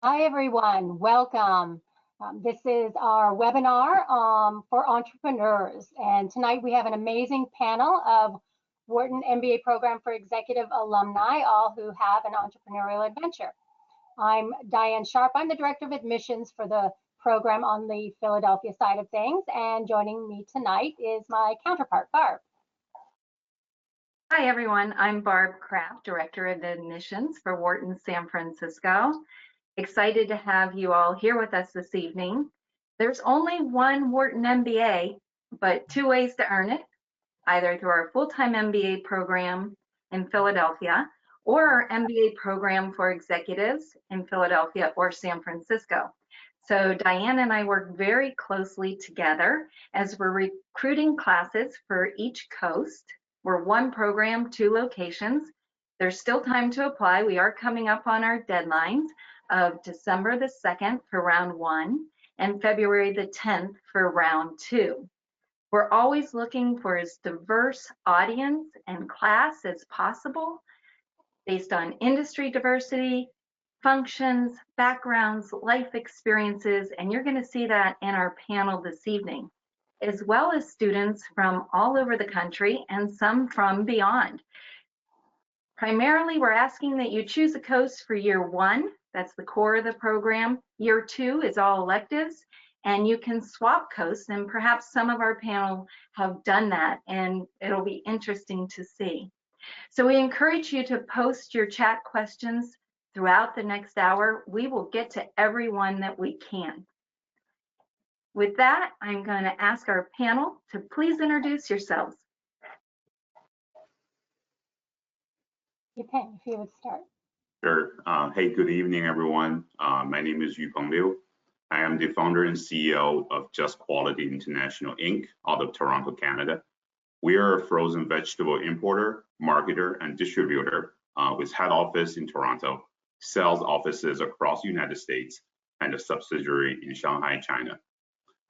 Hi, everyone. Welcome. This is our webinar for entrepreneurs. And tonight we have an amazing panel of Wharton MBA Program for Executive alumni, all who have an entrepreneurial adventure. I'm Diane Sharp. I'm the Director of Admissions for the program on the Philadelphia side of things. And joining me tonight is my counterpart, Barb. Hi, everyone. I'm Barb Kraft, Director of Admissions for Wharton San Francisco. Excited to have you all here with us this evening. There's only one Wharton MBA, but two ways to earn it, either through our full-time MBA program in Philadelphia or our MBA program for executives in Philadelphia or San Francisco. So Diane and I work very closely together as we're recruiting classes for each coast. We're one program, two locations. There's still time to apply. We are coming up on our deadlines of December the 2nd for round 1 and February the 10th for round 2. We're always looking for as diverse audience and class as possible based on industry diversity, functions, backgrounds, life experiences, and you're going to see that in our panel this evening, as well as students from all over the country and some from beyond. Primarily, we're asking that you choose a coast for year 1. That's the core of the program. Year 2 is all electives, and you can swap coasts, and perhaps some of our panel have done that, and it'll be interesting to see. So we encourage you to post your chat questions throughout the next hour. We will get to everyone that we can. With that, I'm going to ask our panel to please introduce yourselves. Okay, if you would start. Sure. Hey, good evening, everyone. My name is Yupeng Liu. I am the founder and CEO of Just Quality International Inc. out of Toronto, Canada. We are a frozen vegetable importer, marketer, and distributor with head office in Toronto, sales offices across the United States, and a subsidiary in Shanghai, China.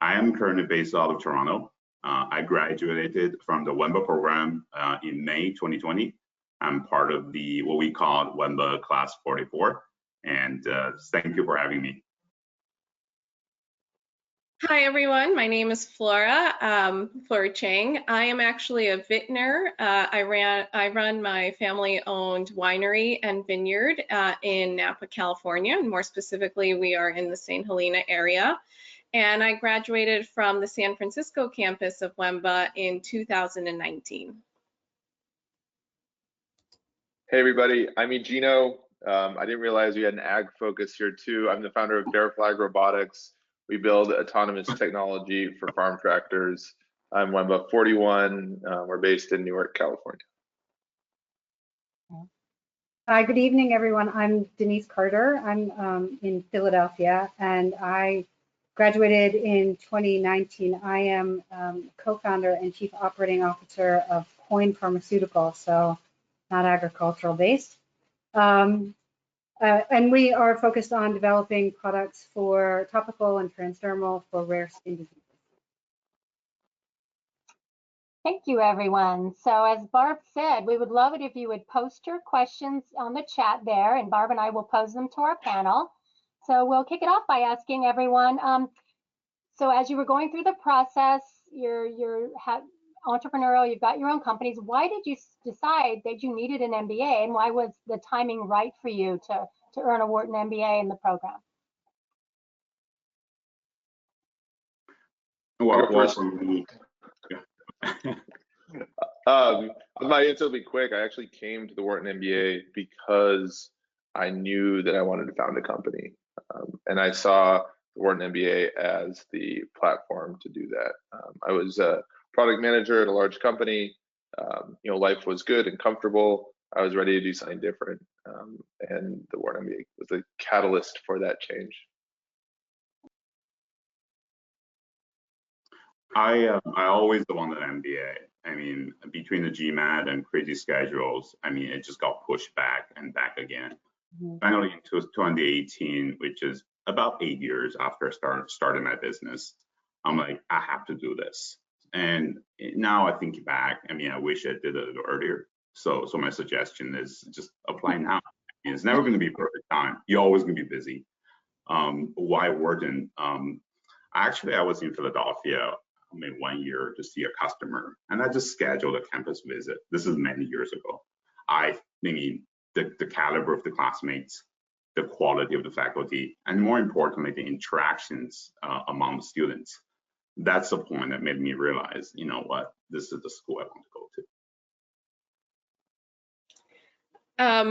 I am currently based out of Toronto. I graduated from the WEMBA program in May 2020. I'm part of the what we call WEMBA Class 44, and thank you for having me. Hi everyone, my name is Flora, Flora Chang. I am actually a vintner. I run my family-owned winery and vineyard in Napa, California, and more specifically, we are in the St. Helena area. And I graduated from the San Francisco campus of WEMBA in 2019. Hey everybody, I'm Egino. I didn't realize we had an ag focus here too. I'm the founder of Bear Flag Robotics. We build autonomous technology for farm tractors. I'm WEMBA 41. We're based in Newark, California. Hi, good evening, everyone. I'm Denise Carter. I'm in Philadelphia, and I graduated in 2019. I am co-founder and chief operating officer of Coin Pharmaceutical, so not agricultural based. And we are focused on developing products for topical and transdermal for rare skin diseases. Thank you, everyone. So as Barb said, we would love it if you would post your questions on the chat there, and Barb and I will pose them to our panel. So we'll kick it off by asking everyone, so as you were going through the process, you're entrepreneurial, you've got your own companies. Why did you decide that you needed an MBA, and why was the timing right for you to earn a Wharton MBA in the program? Well, my answer will be quick. I actually came to the Wharton MBA because I knew that I wanted to found a company, and I saw the Wharton MBA as the platform to do that. I was a product manager at a large company. Life was good and comfortable. I was ready to do something different, and the Wharton MBA was a catalyst for that change. I always wanted an MBA. I mean, between the GMAT and crazy schedules, I mean, it just got pushed back and back again. Finally, in 2018, which is about 8 years after I started my business, I'm like, I have to do this. And now I think back, I mean, I wish I did it a little earlier. So my suggestion is just apply now. It's never going to be perfect time. You're always going to be busy. Why Wharton? Actually, I was in Philadelphia, 1 year to see a customer, and I just scheduled a campus visit. This is many years ago. I mean, the caliber of the classmates, the quality of the faculty, and more importantly, the interactions among the students. That's the point that made me realize, you know what, this is the school I want to go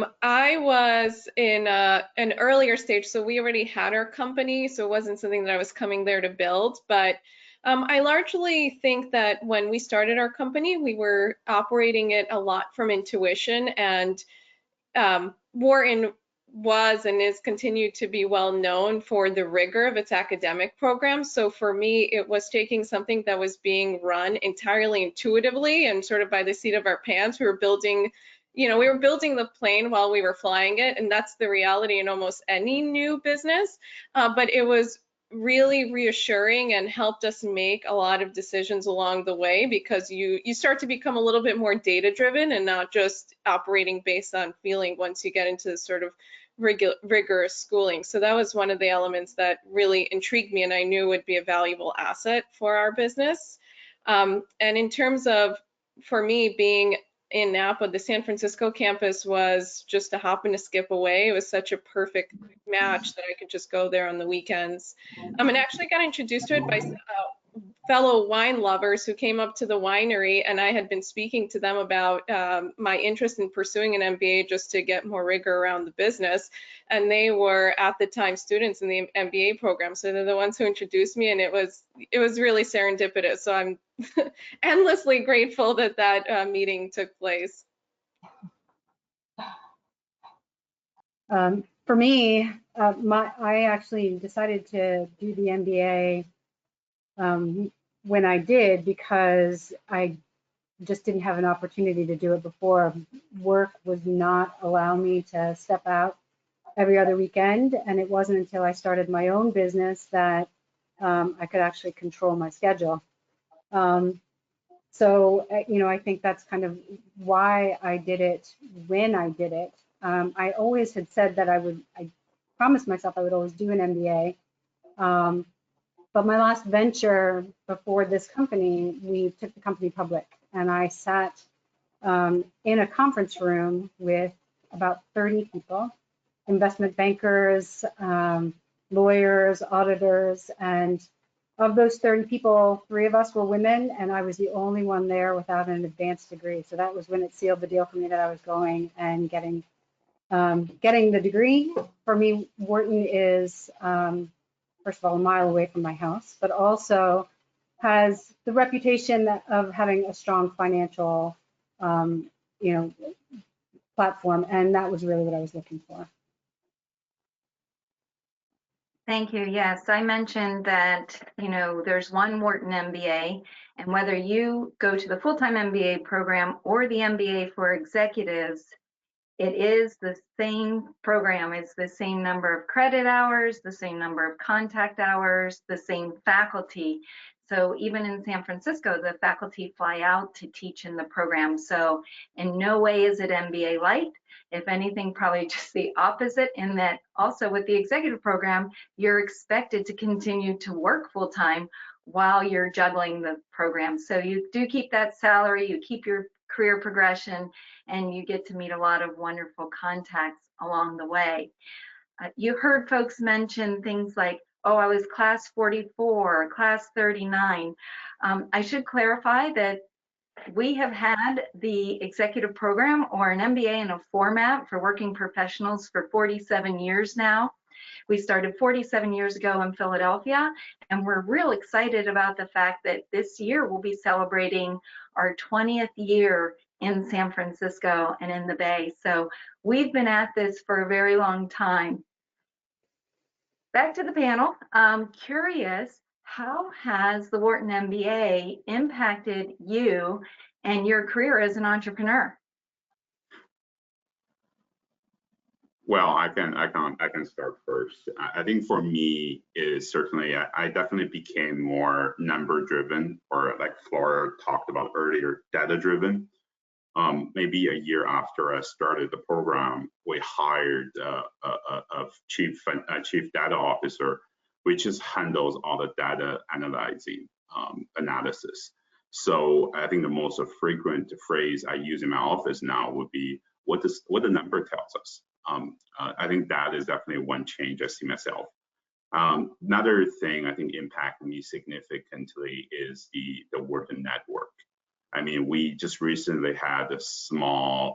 to. I was in an earlier stage, so we already had our company, so it wasn't something that I was coming there to build. But I largely think that when we started our company, we were operating it a lot from intuition, and Wharton was and is continued to be well known for the rigor of its academic programs. So for me, it was taking something that was being run entirely intuitively and sort of by the seat of our pants. We were building, we were building the plane while we were flying it, and that's the reality in almost any new business. But it was really reassuring and helped us make a lot of decisions along the way, because you start to become a little bit more data driven and not just operating based on feeling once you get into this sort of rigorous schooling. So that was one of the elements that really intrigued me and I knew would be a valuable asset for our business. And in terms of, for me, being in Napa, the San Francisco campus was just a hop and a skip away. It was such a perfect match that I could just go there on the weekends. And actually got introduced to it by fellow wine lovers who came up to the winery, and I had been speaking to them about my interest in pursuing an MBA just to get more rigor around the business. And they were at the time students in the MBA program, so they're the ones who introduced me, and it was really serendipitous. So I'm endlessly grateful that that meeting took place. For me, I actually decided to do the MBA when I did because I just didn't have an opportunity to do it before. Work would not allow me to step out every other weekend, and it wasn't until I started my own business that I could actually control my schedule. So, I think that's kind of why I did it when I did it. I always had said that I promised myself I would always do an MBA. But my last venture before this company, we took the company public, and I sat in a conference room with about 30 people, investment bankers, lawyers, auditors, and of those 30 people, 3 of us were women, and I was the only one there without an advanced degree. So that was when it sealed the deal for me that I was going and getting the degree. For me, Wharton is, first of all, a mile away from my house, but also has the reputation of having a strong financial, platform, and that was really what I was looking for. Thank you. Yes, I mentioned that, there's one Wharton MBA, and whether you go to the full-time MBA program or the MBA for executives, it is the same program. It's the same number of credit hours, the same number of contact hours, the same faculty. So even in San Francisco, the faculty fly out to teach in the program. So in no way is it MBA light. If anything, probably just the opposite, in that also with the executive program, you're expected to continue to work full-time while you're juggling the program. So you do keep that salary, you keep your career progression, and you get to meet a lot of wonderful contacts along the way. You heard folks mention things like, oh, I was class 44, class 39. I should clarify that we have had the executive program or an MBA in a format for working professionals for 47 years now. We started 47 years ago in Philadelphia, and we're real excited about the fact that this year we'll be celebrating our 20th year in San Francisco and in the Bay. So we've been at this for a very long time. Back to the panel. I'm curious, how has the Wharton MBA impacted you and your career as an entrepreneur? Well, I can start first. I think for me is certainly I definitely became more number driven, or like Flora talked about earlier, data driven. maybe a year after I started the program, we hired a chief data officer, which just handles all the data analyzing analysis. So I think the most frequent phrase I use in my office now would be, what the number tells us. I think that is definitely one change I see myself. Another thing I think impacted me significantly is the Wharton network. I mean, we just recently had a small,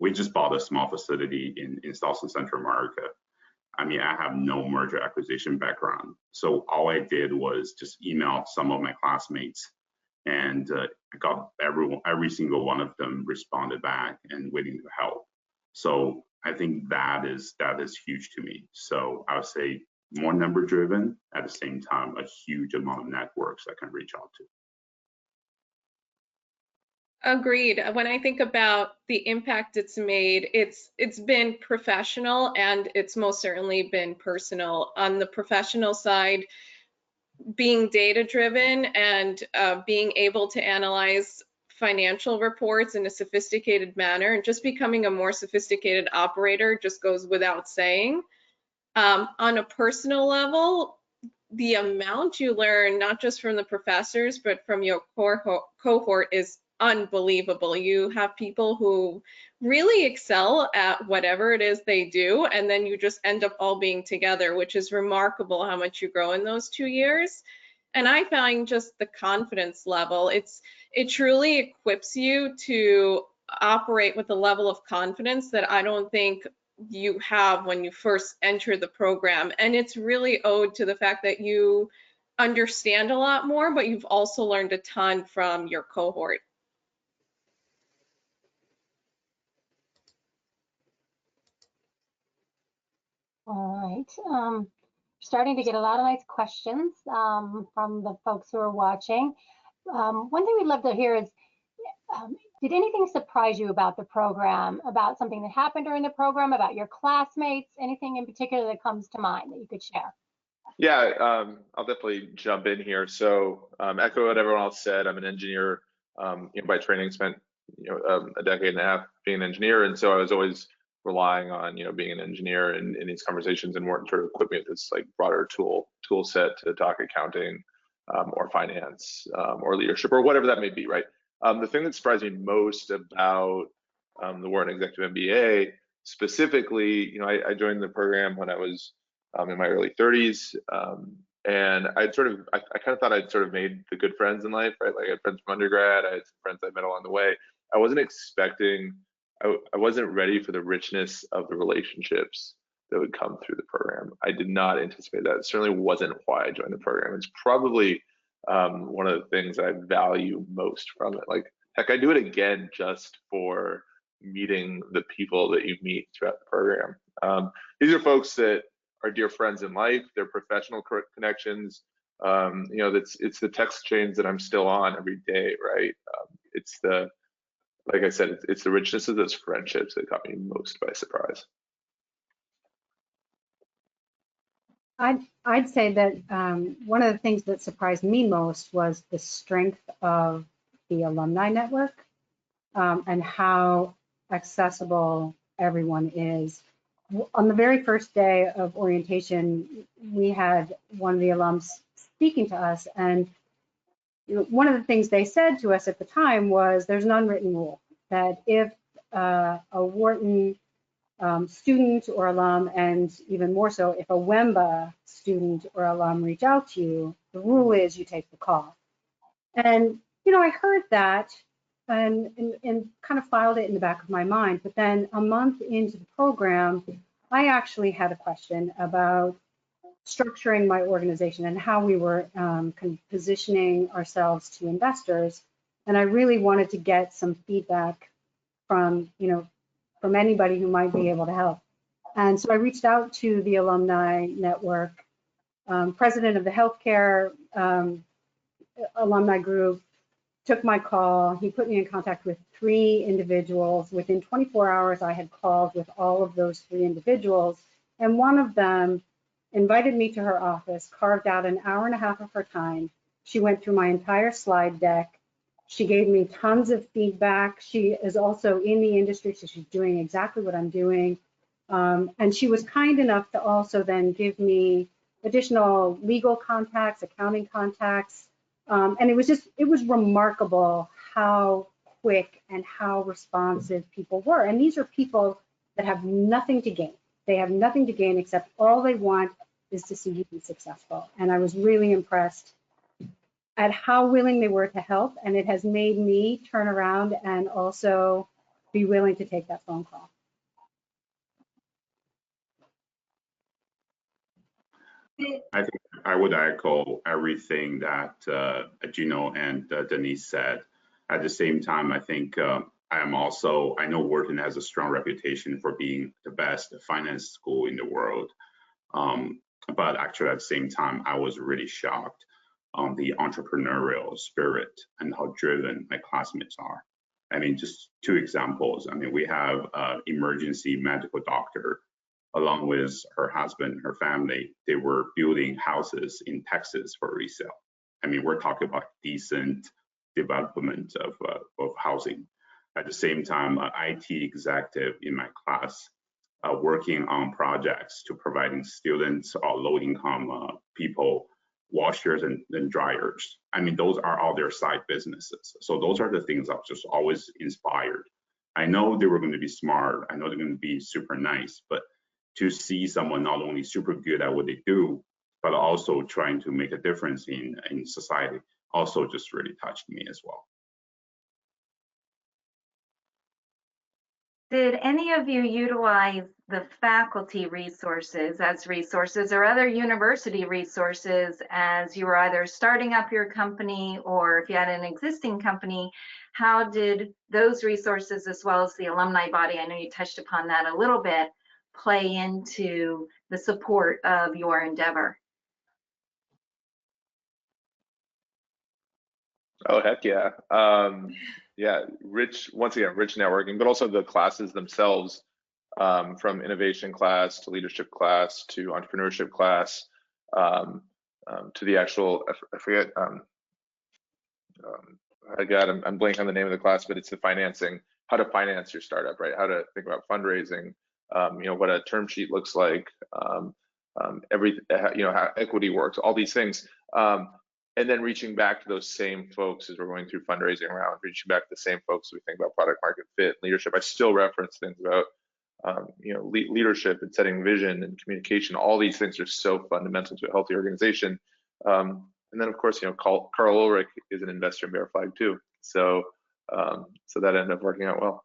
we just bought a small facility in South and Central America. I mean, I have no merger acquisition background. So all I did was just email some of my classmates, and I got every single one of them responded back and willing to help. So I think that is huge to me. So I would say more number driven, at the same time, a huge amount of networks I can reach out to. Agreed. When I think about the impact it's made, it's been professional, and it's most certainly been personal. On the professional side, being data driven and being able to analyze financial reports in a sophisticated manner, and just becoming a more sophisticated operator just goes without saying. On a personal level, the amount you learn, not just from the professors, but from your cohort is unbelievable. You have people who really excel at whatever it is they do, and then you just end up all being together, which is remarkable how much you grow in those 2 years. And I find just the confidence level, it truly equips you to operate with a level of confidence that I don't think you have when you first enter the program. And it's really owed to the fact that you understand a lot more, but you've also learned a ton from your cohort. All right. Starting to get a lot of nice questions from the folks who are watching. One thing we'd love to hear is, did anything surprise you about the program, about something that happened during the program, about your classmates, anything in particular that comes to mind that you could share? Yeah, I'll definitely jump in here. So echo what everyone else said. I'm an engineer, by training, spent a decade and a half being an engineer, and so I was always relying on being an engineer in these conversations, and Wharton sort of equipped me with this like broader tool set to talk accounting or finance or leadership or whatever that may be, right? The thing that surprised me most about the Wharton Executive MBA specifically, I joined the program when I was in my early 30s, and I kind of thought I'd sort of made the good friends in life, right? Like I had friends from undergrad, I had some friends I met along the way. I wasn't expecting, I wasn't ready for the richness of the relationships that would come through the program. I did not anticipate that. It certainly wasn't why I joined the program. It's probably one of the things I value most from it. Like, heck, I do it again just for meeting the people that you meet throughout the program. These are folks that are dear friends in life. They're professional connections. It's the text chains that I'm still on every day, right? Like I said, it's the richness of those friendships that caught me most by surprise. I'd say that one of the things that surprised me most was the strength of the alumni network and how accessible everyone is. On the very first day of orientation, we had one of the alums speaking to us, and one of the things they said to us at the time was there's an unwritten rule that if a Wharton student or alum, and even more so if a WEMBA student or alum reach out to you, the rule is you take the call. And I heard that and kind of filed it in the back of my mind. But then a month into the program, I actually had a question about structuring my organization and how we were kind of positioning ourselves to investors. And I really wanted to get some feedback from anybody who might be able to help. And so I reached out to the alumni network, president of the healthcare alumni group, took my call. He put me in contact with 3 individuals. Within 24 hours, I had called with all of those 3 individuals. And one of them invited me to her office, carved out an hour and a half of her time. She went through my entire slide deck, She gave me tons of feedback. She is also in the industry, so she's doing exactly what I'm doing. And she was kind enough to also then give me additional legal contacts, accounting contacts. And it was remarkable how quick and how responsive people were. And these are people that have nothing to gain. They have nothing to gain except all they want is to see you be successful. And I was really impressed at how willing they were to help. And it has made me turn around and also be willing to take that phone call. I think I would echo everything that Gino and Denise said. At the same time, I think I know Wharton has a strong reputation for being the best finance school in the world. But actually, at the same time, I was really shocked on the entrepreneurial spirit and how driven my classmates are. I mean, just two examples. I mean, we have an emergency medical doctor along with her husband, her family. They were building houses in Texas for resale. I mean, we're talking about decent development of housing. At the same time, an IT executive in my class working on projects to providing students or low-income people washers and dryers. I mean, those are all their side businesses. So those are the things I was just always inspired. I know they were going to be smart. I know they're going to be super nice, but to see someone not only super good at what they do, but also trying to make a difference in society also just really touched me as well. Did any of you utilize the faculty resources as resources or other university resources as you were either starting up your company or if you had an existing company? How did those resources as well as the alumni body, I know you touched upon that a little bit, play into the support of your endeavor? Oh, heck yeah. Yeah, once again, rich networking, but also the classes themselves, from innovation class to leadership class to entrepreneurship class, to the actual, I forget, I'm blanking on the name of the class, but it's the financing, how to finance your startup, right? How to think about fundraising, what a term sheet looks like, how equity works, all these things. And then reaching back to those same folks as we're going through fundraising round, reaching back to the same folks as we think about product market fit, leadership. I still reference things about, leadership and setting vision and communication. All these things are so fundamental to a healthy organization. And then, of course, Carl Ulrich is an investor in Bear Flag too. So that ended up working out well.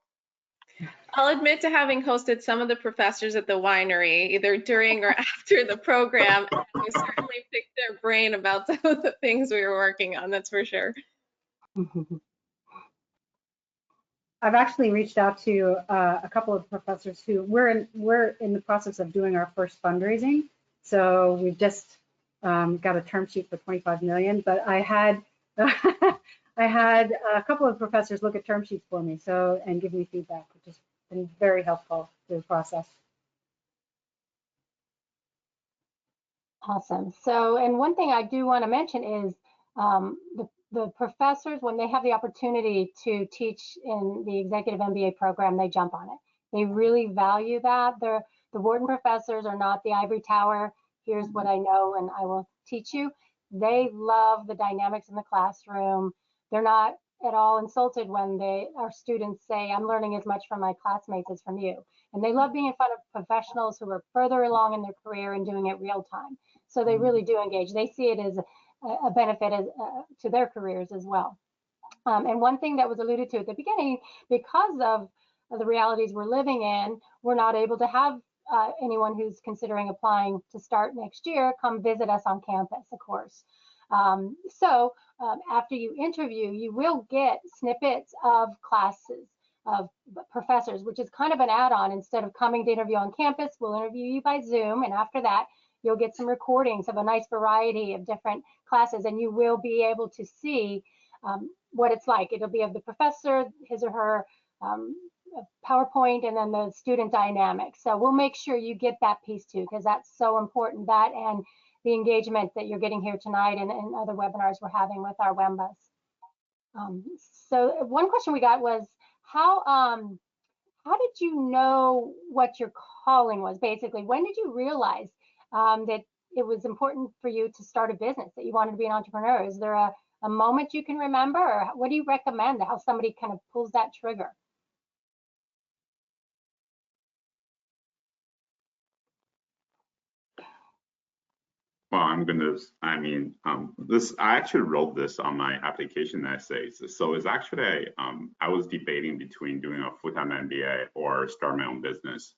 I'll admit to having hosted some of the professors at the winery, either during or after the program. And we certainly picked their brain about some of the things we were working on, that's for sure. I've actually reached out to a couple of professors who we're in the process of doing our first fundraising. So we've just got a term sheet for 25 million, but I had I had a couple of professors look at term sheets for me and give me feedback, which has been very helpful through the process. Awesome. So, and one thing I do want to mention is the professors, when they have the opportunity to teach in the executive MBA program, they jump on it. They really value that. The Wharton professors are not the ivory tower. Here's what I know and I will teach you. They love the dynamics in the classroom. They're not at all insulted when our students say, I'm learning as much from my classmates as from you. And they love being in front of professionals who are further along in their career and doing it real time. So they really do engage. They see it as a benefit to their careers as well. And one thing that was alluded to at the beginning, because of the realities we're living in, we're not able to have anyone who's considering applying to start next year come visit us on campus, of course. So after you interview, you will get snippets of classes of professors, which is kind of an add-on. Instead of coming to interview on campus, we'll interview you by Zoom, and after that, you'll get some recordings of a nice variety of different classes, and you will be able to see what it's like. It'll be of the professor, his or her PowerPoint, and then the student dynamics. So we'll make sure you get that piece too, because that's so important, that and the engagement that you're getting here tonight and other webinars we're having with our WEMBAs. So one question we got was how did you know what your calling was? Basically, when did you realize that it was important for you to start a business, that you wanted to be an entrepreneur? Is there a moment you can remember, or what do you recommend, how somebody kind of pulls that trigger? Well, I actually wrote this on my application essays. So it's actually, I was debating between doing a full-time MBA or start my own business.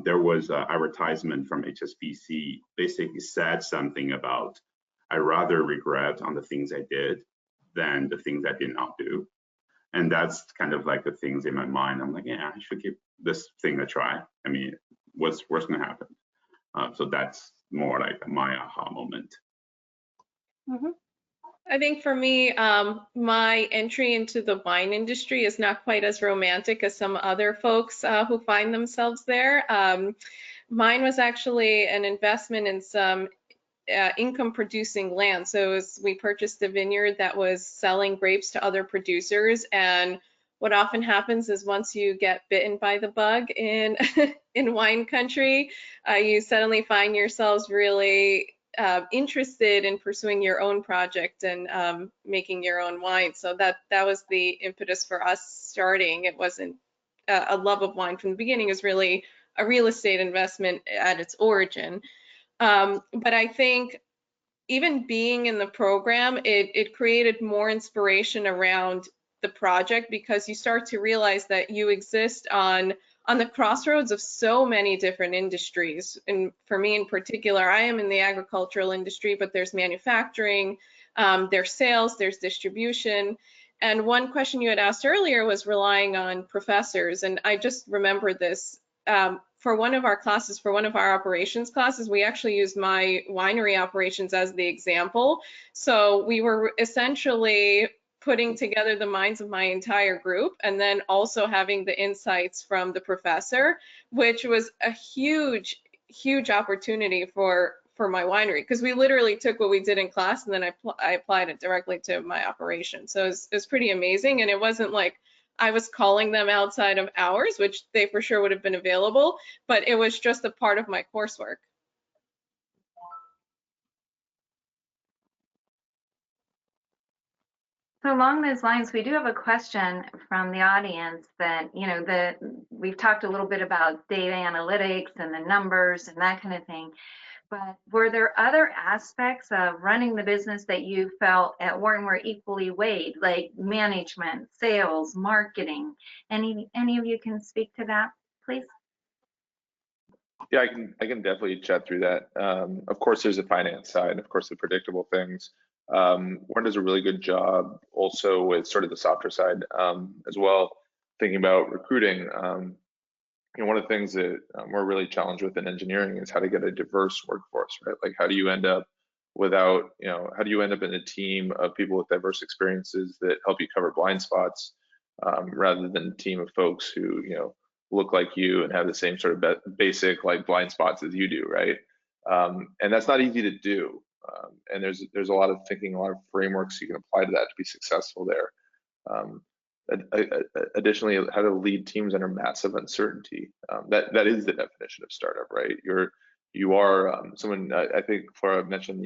There was an advertisement from HSBC basically said something about, I rather regret on the things I did than the things I did not do. And that's kind of like the things in my mind. I'm like, yeah, I should give this thing a try. I mean, what's gonna happen? So that's more like my aha moment. Mm-hmm. I think for me, my entry into the wine industry is not quite as romantic as some other folks who find themselves there. Mine was actually an investment in some income producing land. So we purchased a vineyard that was selling grapes to other producers. And what often happens is once you get bitten by the bug in in wine country, you suddenly find yourselves really interested in pursuing your own project and making your own wine. So that was the impetus for us starting. It wasn't a love of wine from the beginning. It was really a real estate investment at its origin. But I think even being in the program, it created more inspiration around the project because you start to realize that you exist on the crossroads of so many different industries. And for me in particular, I am in the agricultural industry, but there's manufacturing, there's sales, there's distribution. And one question you had asked earlier was relying on professors. And I just remembered this. For one of our classes, for one of our operations classes, we actually used my winery operations as the example. So we were essentially putting together the minds of my entire group and then also having the insights from the professor, which was a huge, huge opportunity for my winery because we literally took what we did in class and then I applied it directly to my operation. So it was pretty amazing. And it wasn't like I was calling them outside of hours, which they for sure would have been available, but it was just a part of my coursework. So along those lines, we do have a question from the audience that, we've talked a little bit about data analytics and the numbers and that kind of thing, but were there other aspects of running the business that you felt at Wharton were equally weighed, like management, sales, marketing? Any of you can speak to that, please? Yeah, I can definitely chat through that. Of course, there's a finance side, of course, the predictable things. Wharton does a really good job also with sort of the softer side as well, thinking about recruiting. One of the things that we're really challenged with in engineering is how to get a diverse workforce, right? Like how do you end up how do you end up in a team of people with diverse experiences that help you cover blind spots rather than a team of folks who, look like you and have the same sort of basic like blind spots as you do, right? And that's not easy to do. And there's a lot of thinking, a lot of frameworks you can apply to that to be successful there. Additionally, how to lead teams under massive uncertainty. That is the definition of startup, right? You are someone. I think Flora mentioned,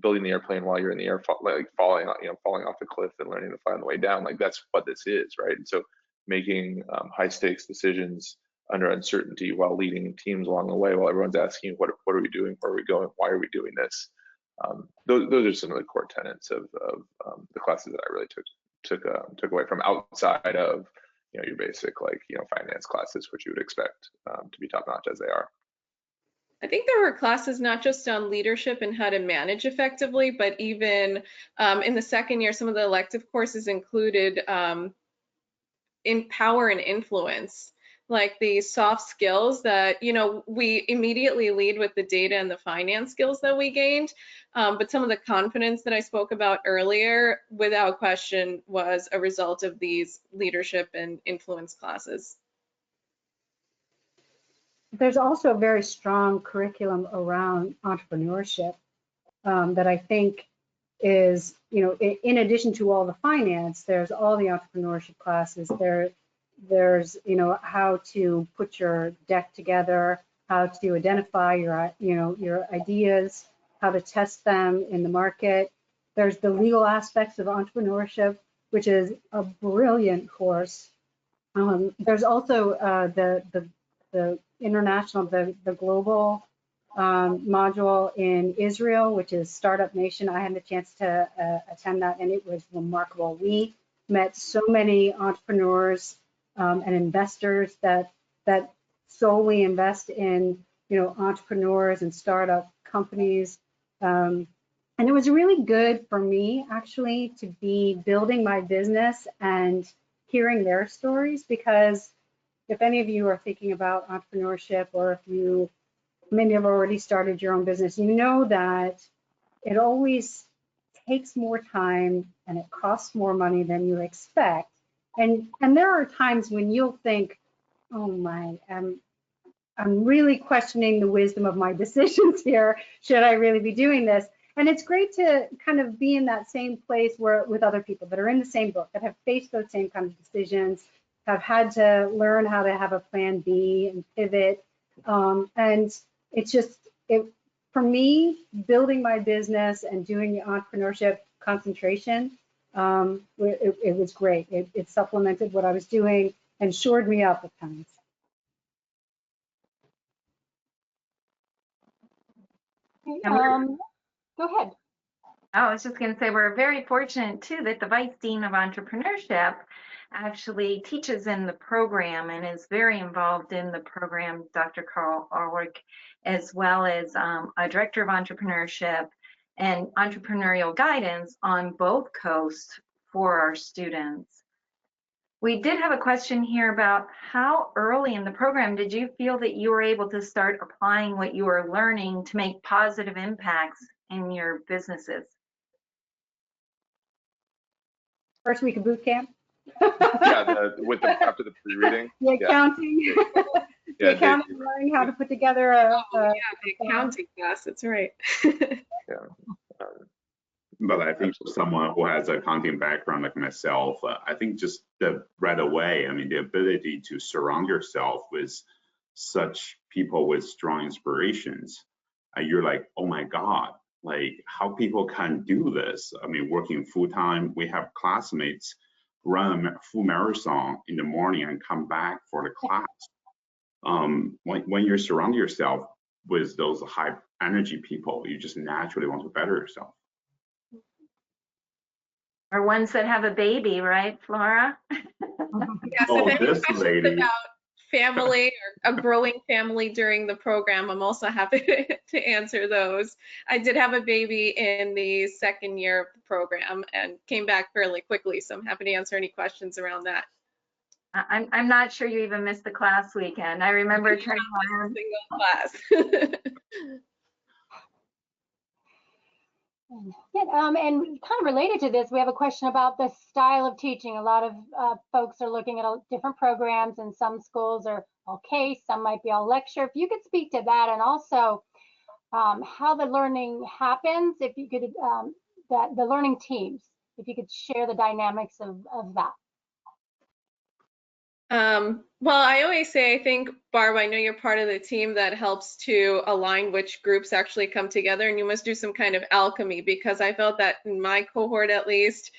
building the airplane while you're in the air, like falling off the cliff and learning to find the way down. Like that's what this is, right? And so making high stakes decisions under uncertainty while leading teams along the way, while everyone's asking, what are we doing? Where are we going? Why are we doing this? Those are some of the core tenets of the classes that I really took away from outside of your basic finance classes, which you would expect to be top notch as they are. I think there were classes not just on leadership and how to manage effectively, but even in the second year, some of the elective courses included in power and influence, like the soft skills that, we immediately lead with the data and the finance skills that we gained. But some of the confidence that I spoke about earlier, without question, was a result of these leadership and influence classes. There's also a very strong curriculum around entrepreneurship that I think is, in addition to all the finance, there's all the entrepreneurship classes. There's, how to put your deck together, how to identify your ideas, how to test them in the market. There's the legal aspects of entrepreneurship, which is a brilliant course. There's also the international, the global module in Israel, which is Startup Nation. I had the chance to attend that, and it was remarkable. We met so many entrepreneurs and investors that solely invest in entrepreneurs and startup companies. And it was really good for me, actually, to be building my business and hearing their stories, because if any of you are thinking about entrepreneurship, or if you maybe have already started your own business, you know that it always takes more time and it costs more money than you expect. And there are times when you'll think, oh my, I'm really questioning the wisdom of my decisions here. Should I really be doing this? And it's great to kind of be in that same place with other people that are in the same boat, that have faced those same kind of decisions, have had to learn how to have a plan B and pivot. And it's just, for me, building my business and doing the entrepreneurship concentration, it was great. It supplemented what I was doing and shored me up at times. Go ahead. I was just going to say, we're very fortunate too that the Vice Dean of Entrepreneurship actually teaches in the program and is very involved in the program, Dr. Carl Ulrich, as well as a Director of Entrepreneurship and entrepreneurial guidance on both coasts for our students. We did have a question here about how early in the program did you feel that you were able to start applying what you were learning to make positive impacts in your businesses? First week of boot camp. Yeah, after the pre-reading. The accounting. The accounting, learning how to put together the accounting class. That's right. Yeah. But I think for someone who has an accounting background like myself, I think just right away, I mean, the ability to surround yourself with such people with strong inspirations, you're like, oh my God, like how people can do this. I mean, working full time, we have classmates run a full marathon in the morning and come back for the class. When you surround yourself with those high energy people, you just naturally want to better yourself. Or ones that have a baby, right, Flora? Yes, Oh, if any this questions lady. about family or a growing family during the program, I'm also happy to answer those. I did have a baby in the second year of the program and came back fairly quickly, so I'm happy to answer any questions around that. I'm not sure you even missed the class weekend. I remember turning around. Single class. Yeah, and kind of related to this, we have a question about the style of teaching. A lot of folks are looking at different programs, and some schools are all case, some might be all lecture. If you could speak to that, and also how the learning happens, if you could, the learning teams, if you could share the dynamics of that. Well, I always say, I think, Barb, I know you're part of the team that helps to align which groups actually come together, and you must do some kind of alchemy, because I felt that in my cohort, at least,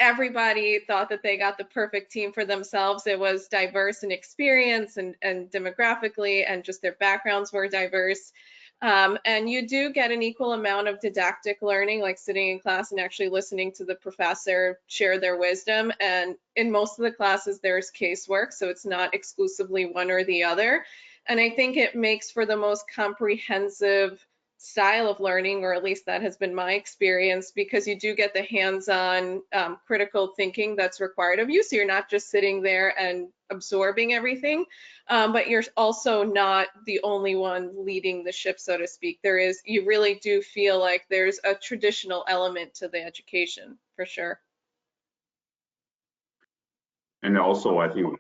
everybody thought that they got the perfect team for themselves. It was diverse in experience and demographically, and just their backgrounds were diverse. And you do get an equal amount of didactic learning, like sitting in class and actually listening to the professor share their wisdom. And in most of the classes, there's casework, so it's not exclusively one or the other. And I think it makes for the most comprehensive style of learning, or at least that has been my experience, because you do get the hands-on critical thinking that's required of you. So you're not just sitting there and absorbing everything, but you're also not the only one leading the ship, so to speak. You really do feel like there's a traditional element to the education, for sure. And also, I think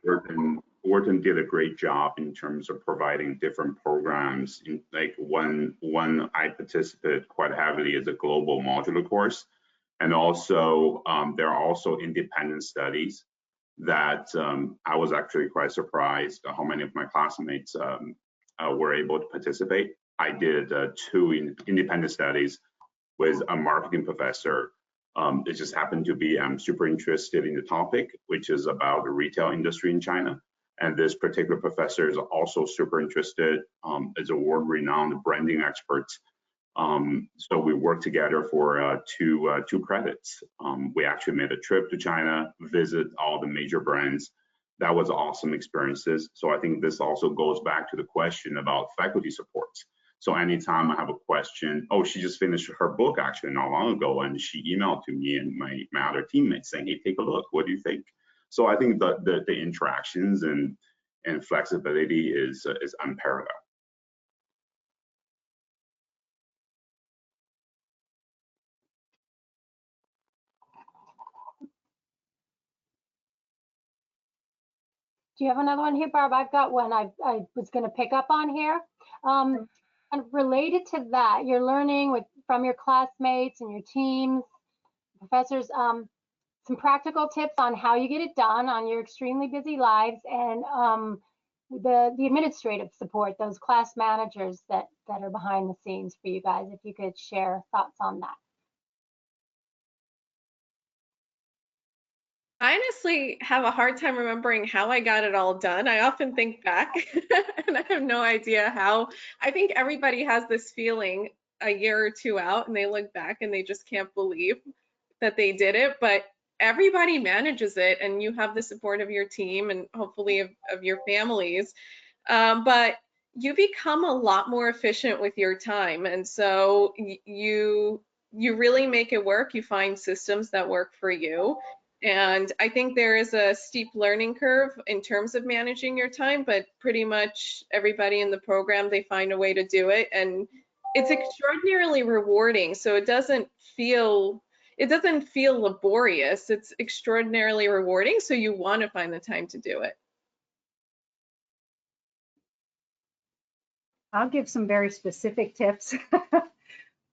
Wharton did a great job in terms of providing different programs. Like one I participated quite heavily is a global modular course, and also there are also independent studies that I was actually quite surprised how many of my classmates were able to participate. I did 2 independent studies with a marketing professor. It just happened to be I'm super interested in the topic, which is about the retail industry in China. And this particular professor is also super interested, as a world-renowned branding expert. So we worked together for 2 credits. We actually made a trip to China, visit all the major brands. That was awesome experiences. So I think this also goes back to the question about faculty support. So anytime I have a question, oh, she just finished her book actually not long ago, and she emailed to me and my other teammates saying, hey, take a look, what do you think? So I think the interactions and flexibility is unparalleled. Do you have another one here, Barb? I've got one I was going to pick up on here. And related to that, you're learning from your classmates and your teams, professors, some practical tips on how you get it done on your extremely busy lives, and the administrative support, those class managers that are behind the scenes for you guys, if you could share thoughts on that. I honestly have a hard time remembering how I got it all done. I often think back and I have no idea how. I think everybody has this feeling a year or 2 out and they look back and they just can't believe that they did it, but everybody manages it, and you have the support of your team and hopefully of your families. But you become a lot more efficient with your time. And so you really make it work. You find systems that work for you. And I think there is a steep learning curve in terms of managing your time, but pretty much everybody in the program, they find a way to do it. And it's extraordinarily rewarding. So it doesn't feel laborious. It's extraordinarily rewarding. So you want to find the time to do it. I'll give some very specific tips.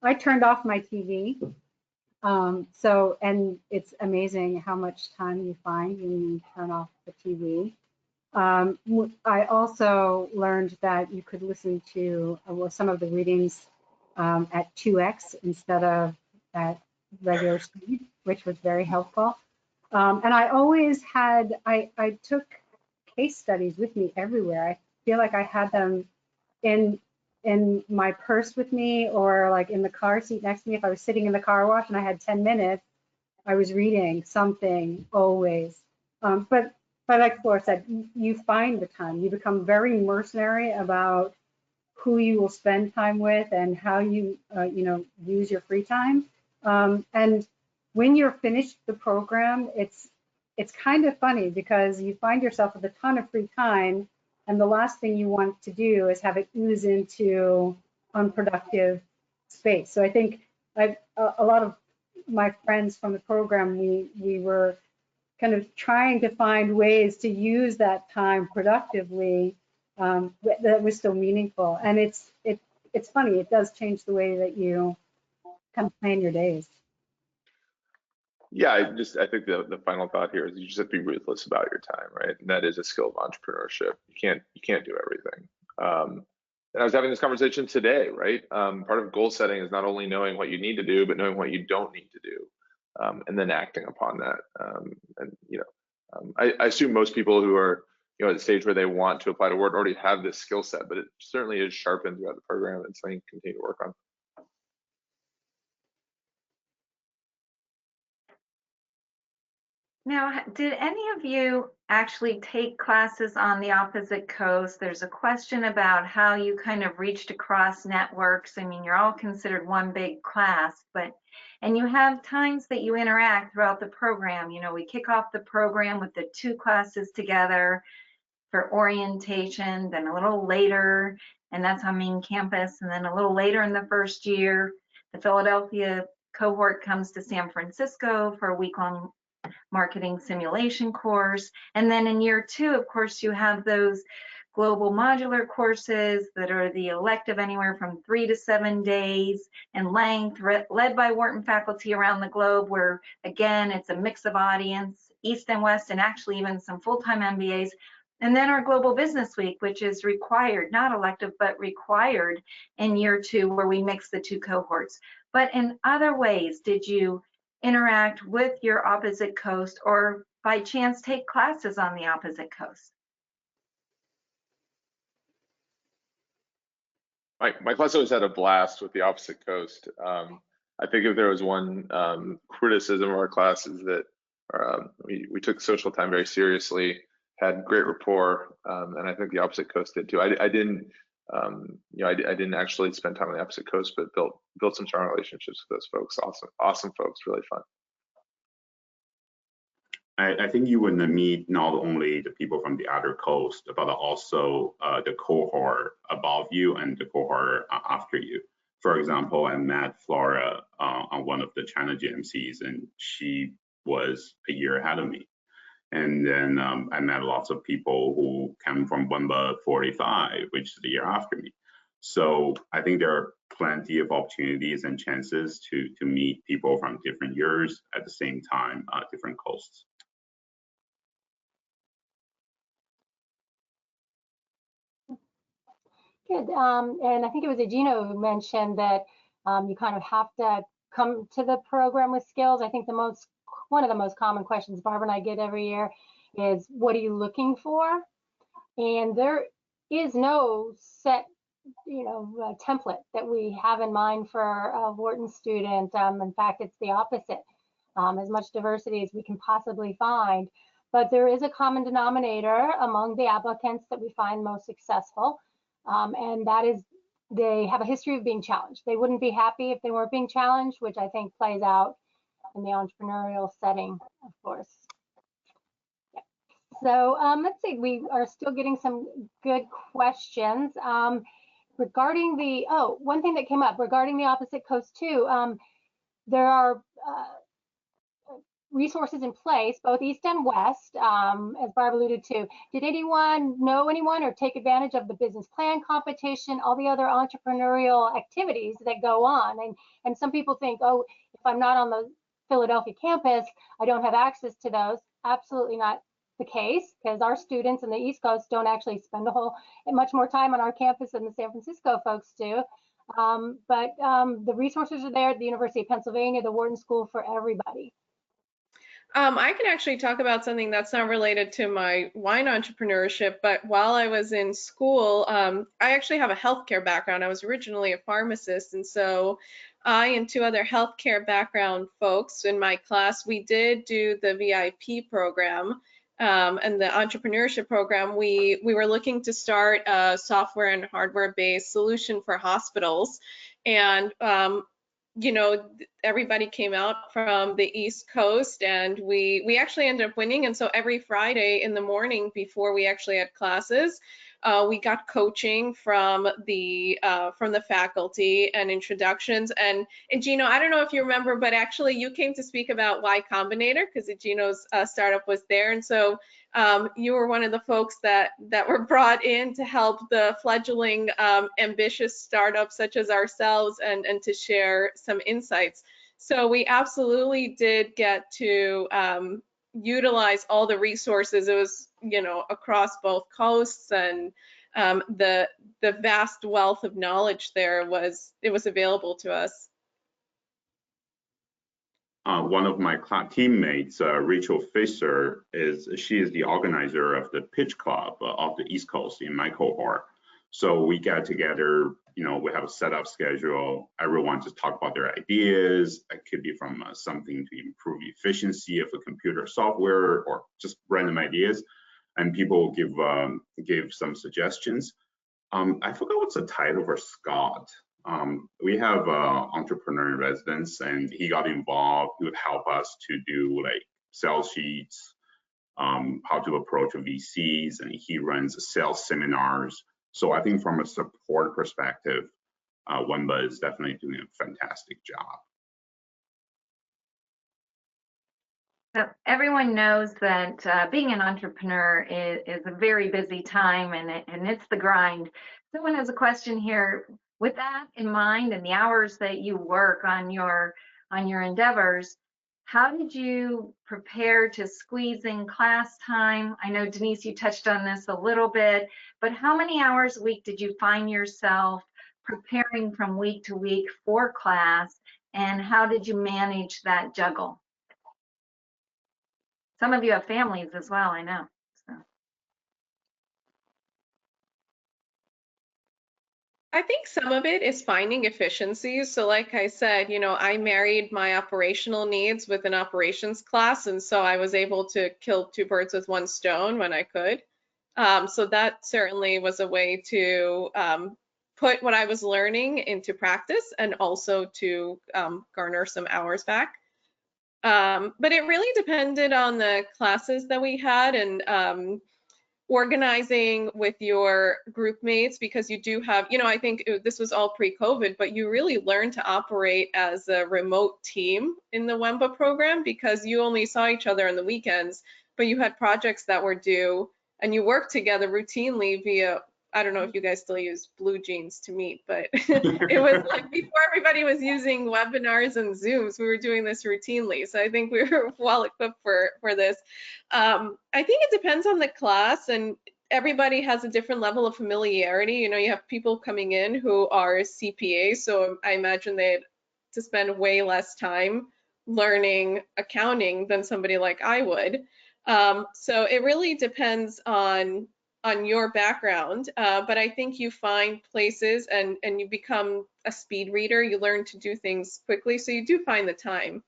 I turned off my TV. And it's amazing how much time you find when you turn off the TV. I also learned that you could listen to some of the readings at 2x instead of at regular speed, which was very helpful. And I always had, I took case studies with me everywhere. I feel like I had them in my purse with me, or like in the car seat next to me. If I was sitting in the car wash and I had 10 minutes, I was reading something always. But like Flora said, you find the time. You become very mercenary about who you will spend time with and how you use your free time. And when you're finished the program, it's kind of funny because you find yourself with a ton of free time, and the last thing you want to do is have it ooze into unproductive space. So I think a lot of my friends from the program, we were kind of trying to find ways to use that time productively that was still meaningful. And it's funny, it does change the way that you kind of plan your days. Yeah, I think the final thought here is you just have to be ruthless about your time, right? And that is a skill of entrepreneurship. You can't do everything. And I was having this conversation today, right? Part of goal setting is not only knowing what you need to do, but knowing what you don't need to do, and then acting upon that. I assume most people who are at the stage where they want to apply to Wharton already have this skill set, but it certainly is sharpened throughout the program and something you continue to work on. Now, did any of you actually take classes on the opposite coast? There's a question about how you kind of reached across networks. I mean, you're all considered one big class, and you have times that you interact throughout the program. We kick off the program with the 2 classes together for orientation, then a little later, and that's on main campus, and then a little later in the first year, the Philadelphia cohort comes to San Francisco for a week-long marketing simulation course. And then in year 2, of course, you have those global modular courses that are the elective anywhere from 3 to 7 days in length, led by Wharton faculty around the globe, where again, it's a mix of audience, East and West, and actually even some full-time MBAs. And then our Global Business Week, which is required, not elective, but required in year 2, where we mix the 2 cohorts. But in other ways, did you interact with your opposite coast, or by chance take classes on the opposite coast? My class always had a blast with the opposite coast. I think if there was one criticism of our class is that we took social time very seriously, had great rapport, and I think the opposite coast did too. I didn't, I didn't actually spend time on the opposite coast, but built some strong relationships with those folks. Awesome folks, really fun. I think you would meet not only the people from the other coast, but also the cohort above you and the cohort after you. For example, I met Flora on one of the China GMCs, and she was a year ahead of me. And then I met lots of people who came from WEMBA 45, which is the year after me. So I think there are plenty of opportunities and chances to meet people from different years at the same time, different coasts. Good. And I think it was Gino who mentioned that you kind of have to come to the program with skills. I think one of the most common questions Barbara and I get every year is, what are you looking for? And there is no set, template that we have in mind for a Wharton student. In fact, it's the opposite. As much diversity as we can possibly find. But there is a common denominator among the applicants that we find most successful. And that is, they have a history of being challenged. They wouldn't be happy if they weren't being challenged, which I think plays out in the entrepreneurial setting, of course. Yeah. So let's see, we are still getting some good questions. Regarding one thing that came up regarding the opposite coast too, there are resources in place, both East and West, as Barb alluded to. Did anyone know anyone or take advantage of the business plan competition, all the other entrepreneurial activities that go on? And some people think, oh, if I'm not on the Philadelphia campus, I don't have access to those. Absolutely not the case, because our students in the East Coast don't actually spend much more time on our campus than the San Francisco folks do. But the resources are there at the University of Pennsylvania, the Wharton School for everybody. I can actually talk about something that's not related to my wine entrepreneurship, but while I was in school, I actually have a healthcare background. I was originally a pharmacist, and so I and 2 other healthcare background folks in my class, we did do the VIP program and the entrepreneurship program. We were looking to start a software and hardware-based solution for hospitals, and everybody came out from the East Coast, and we actually ended up winning. And so every Friday in the morning before we actually had classes, we got coaching from the faculty and introductions. And Gino, I don't know if you remember, but actually you came to speak about Y Combinator because Gino's startup was there. And so you were one of the folks that were brought in to help the fledgling ambitious startups such as ourselves and to share some insights. So we absolutely did get to utilize all the resources. It was, across both coasts, and the vast wealth of knowledge there was available to us. One of my teammates, Rachel Fisher, she is the organizer of the pitch club of the East Coast in my cohort. So we get together, we have a set up schedule. Everyone just talk about their ideas. It could be from something to improve efficiency of a computer software or just random ideas. And people give some suggestions. I forgot what's the title for Scott. We have entrepreneur in residence, and he got involved. He would help us to do like sales sheets, how to approach VCs, and he runs sales seminars. So I think from a support perspective, WEMBA is definitely doing a fantastic job. So everyone knows that being an entrepreneur is a very busy time, and it's the grind. Someone has a question here. With that in mind and the hours that you work on your endeavors, how did you prepare to squeeze in class time? I know, Denise, you touched on this a little bit, but how many hours a week did you find yourself preparing from week to week for class, and how did you manage that juggle? Some of you have families as well, I know. So. I think some of it is finding efficiencies. So like I said, I married my operational needs with an operations class. And so I was able to kill two birds with one stone when I could. So that certainly was a way to put what I was learning into practice and also to garner some hours back. But it really depended on the classes that we had and organizing with your group mates, because you do have, I think this was all pre-COVID, but you really learn to operate as a remote team in the WEMBA program because you only saw each other on the weekends, but you had projects that were due and you worked together routinely via, I don't know if you guys still use Blue Jeans to meet, but it was like before everybody was using webinars and Zooms, we were doing this routinely. So I think we were well equipped for this. I think it depends on the class, and everybody has a different level of familiarity. You have people coming in who are CPAs, so I imagine they had to spend way less time learning accounting than somebody like I would. So it really depends on your background, but I think you find places and you become a speed reader. You learn to do things quickly, so you do find the time.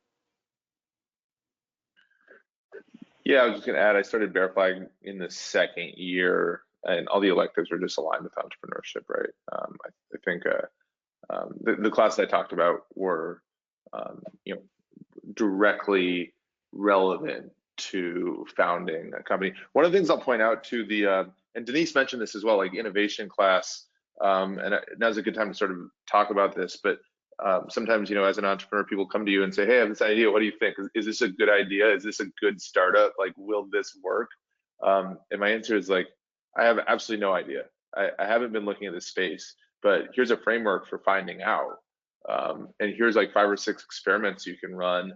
Yeah, I was just going to add, I started bear flagging in the second year, and all the electives are just aligned with entrepreneurship, right? I think the class I talked about were, directly relevant to founding a company. One of the things I'll point out to and Denise mentioned this as well, like innovation class, and now's a good time to sort of talk about this, but sometimes, as an entrepreneur, people come to you and say, hey, I have this idea. What do you think? Is this a good idea? Is this a good startup? Like, will this work? And my answer is like, I have absolutely no idea. I haven't been looking at this space, but here's a framework for finding out. And here's like 5 or 6 experiments you can run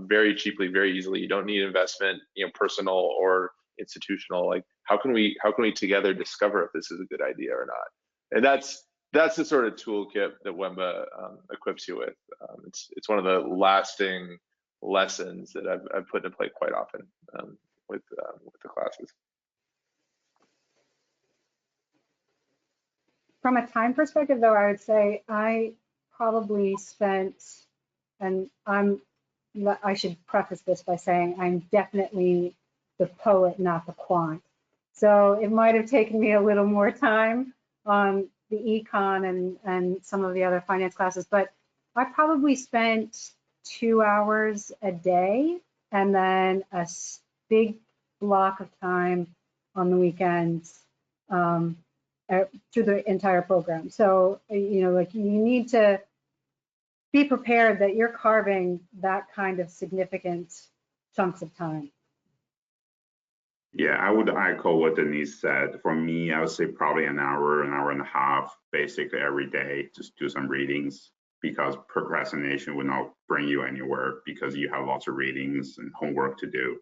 very cheaply, very easily. You don't need investment, personal or institutional. Like, how can we together discover if this is a good idea or not? And that's the sort of toolkit that WEMBA equips you with. It's one of the lasting lessons that I've put into play quite often with the classes. From a time perspective, though, I would say I probably spent, and I should preface this by saying I'm definitely the poet, not the quant. So it might have taken me a little more time on the econ and some of the other finance classes, but I probably spent 2 hours a day and then a big block of time on the weekends through the entire program. So, like, you need to be prepared that you're carving that kind of significant chunks of time. Yeah, I would echo what Denise said. For me, I would say probably an hour and a half, basically every day, just do some readings, because procrastination will not bring you anywhere because you have lots of readings and homework to do.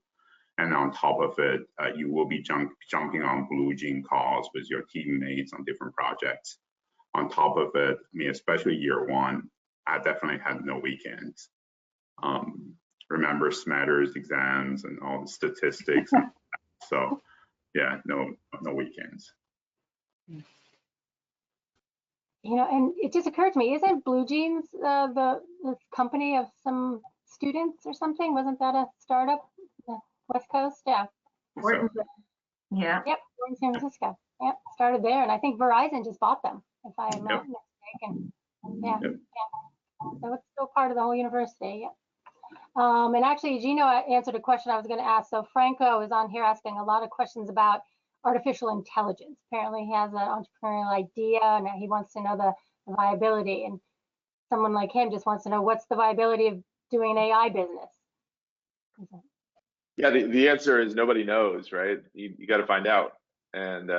And on top of it, you will be jumping on Blue Jean calls with your teammates on different projects. On top of it, I mean, especially year one, I definitely had no weekends. Remember Smatters exams and all the statistics. So yeah, no weekends. And it just occurred to me, isn't Blue Jeans the company of some students or something? Wasn't that a startup? West Coast, yeah. Wharton, yeah. Yep, Wharton, San Francisco. Yep, started there, and I think Verizon just bought them, if I am not mistaken. Yeah, Yep. Yeah. So it's still part of the whole university. Yeah. And actually, Gino answered a question I was going to ask. So Franco is on here asking a lot of questions about artificial intelligence. Apparently, he has an entrepreneurial idea, and he wants to know the viability. And someone like him just wants to know, what's the viability of doing an AI business? Yeah, the answer is nobody knows, right? You got to find out. And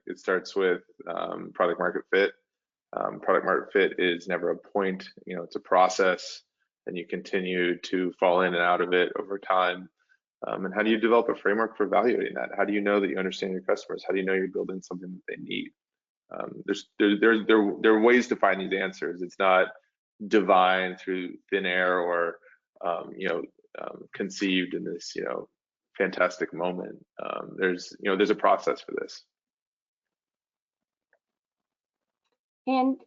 it starts with product market fit. Product market fit is never a point, it's a process, and you continue to fall in and out of it over time. And how do you develop a framework for evaluating that? How do you know that you understand your customers? How do you know you're building something that they need? There are ways to find these answers. It's not divine through thin air or conceived in this fantastic moment. There's a process for this. And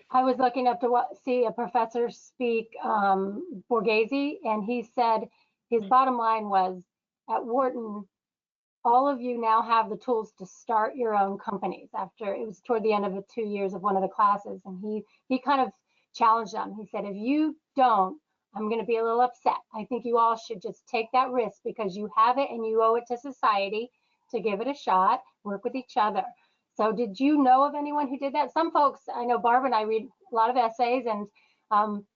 I was looking up to see a professor speak, Borghese, and he said his bottom line was, at Wharton, all of you now have the tools to start your own companies. After it was toward the end of the 2 years of one of the classes, and he kind of challenged them. He said, if you don't, I'm going to be a little upset. I think you all should just take that risk because you have it and you owe it to society to give it a shot, work with each other. So did you know of anyone who did that? Some folks, I know Barb and I read a lot of essays, and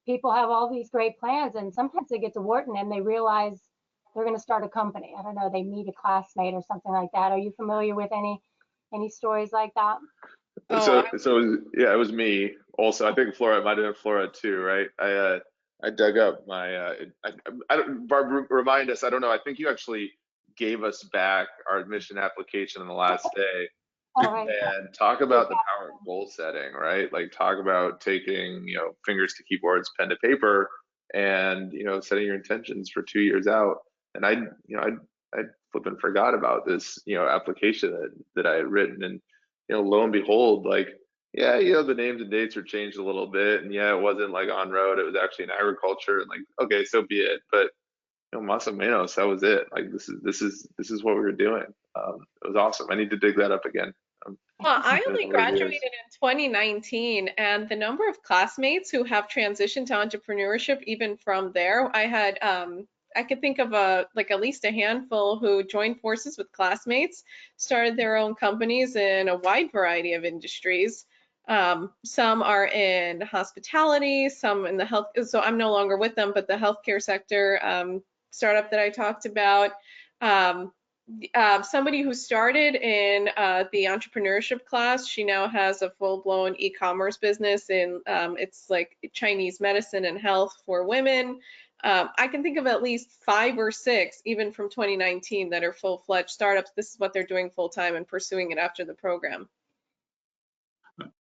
people have all these great plans, and sometimes they get to Wharton and they realize they're going to start a company. I don't know, they meet a classmate or something like that. Are you familiar with any stories like that? It was me also. I think Flora, it might have been Flora too, right? I dug up my, Barb, remind us, I don't know, I think you actually gave us back our admission application on the last day. Right. And talk about the power of goal setting, right? Like talk about taking, fingers to keyboards, pen to paper, and, setting your intentions for 2 years out. And I flipping forgot about this, application that I had written. And, lo and behold, the names and dates were changed a little bit. And yeah, it wasn't like on road, it was actually in agriculture. And okay, so be it. But más o menos, that was it. Like this is what we were doing. It was awesome. I need to dig that up again. Well, I only graduated in 2019, and the number of classmates who have transitioned to entrepreneurship, even from there, I had, I could think of at least a handful who joined forces with classmates, started their own companies in a wide variety of industries. Some are in hospitality, some in the health, so I'm no longer with them, but the healthcare sector, startup that I talked about. Somebody who started in the entrepreneurship class, she now has a full-blown e-commerce business in it's like Chinese medicine and health for women. I can think of at least 5 or 6, even from 2019, that are full-fledged startups. This is what they're doing full-time and pursuing it after the program.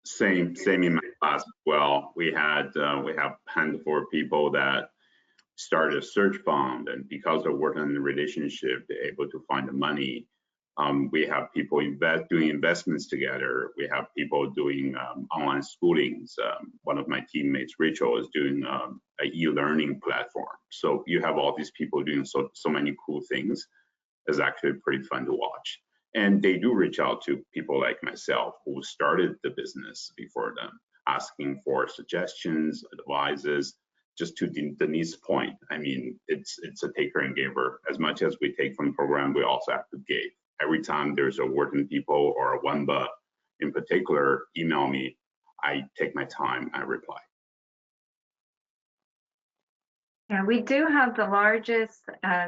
Same in my class as well. We have handful of people that started a search fund, and because of working in the relationship, they're able to find the money. We have people doing investments together. We have people doing online schoolings. One of my teammates, Rachel, is doing an e-learning platform. So you have all these people doing so many cool things. It's actually pretty fun to watch. And they do reach out to people like myself who started the business before them, asking for suggestions, advices. Just to Denise's point, I mean, it's a taker and giver. As much as we take from the program, we also have to give. Every time there's a Wharton people or a WEMBA in particular email me, I take my time, I reply. Yeah, we do have the largest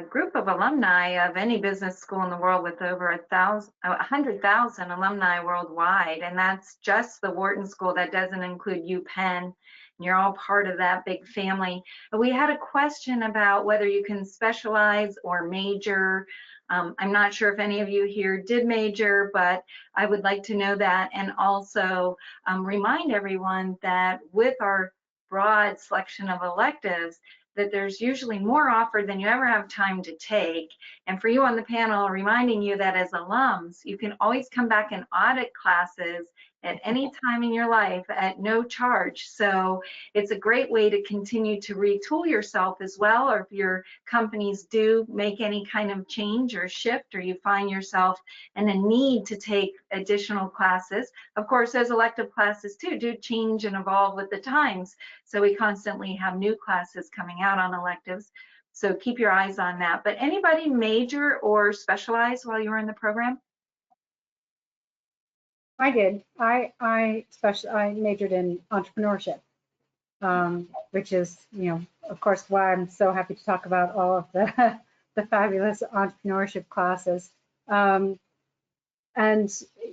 group of alumni of any business school in the world, with over 100,000 alumni worldwide, and that's just the Wharton School. That doesn't include UPenn. You're all part of that big family. We had a question about whether you can specialize or major. I'm not sure if any of you here did major, but I would like to know that, and also remind everyone that with our broad selection of electives, that there's usually more offered than you ever have time to take. And for you on the panel, reminding you that as alums, you can always come back and audit classes at any time in your life at no charge. So it's a great way to continue to retool yourself as well, or if your companies do make any kind of change or shift, or you find yourself in a need to take additional classes. Of course, those elective classes too do change and evolve with the times. So we constantly have new classes coming out on electives. So keep your eyes on that. But anybody major or specialize while you were in the program? I did. I majored in entrepreneurship, which is, of course, why I'm so happy to talk about all of the the fabulous entrepreneurship classes. And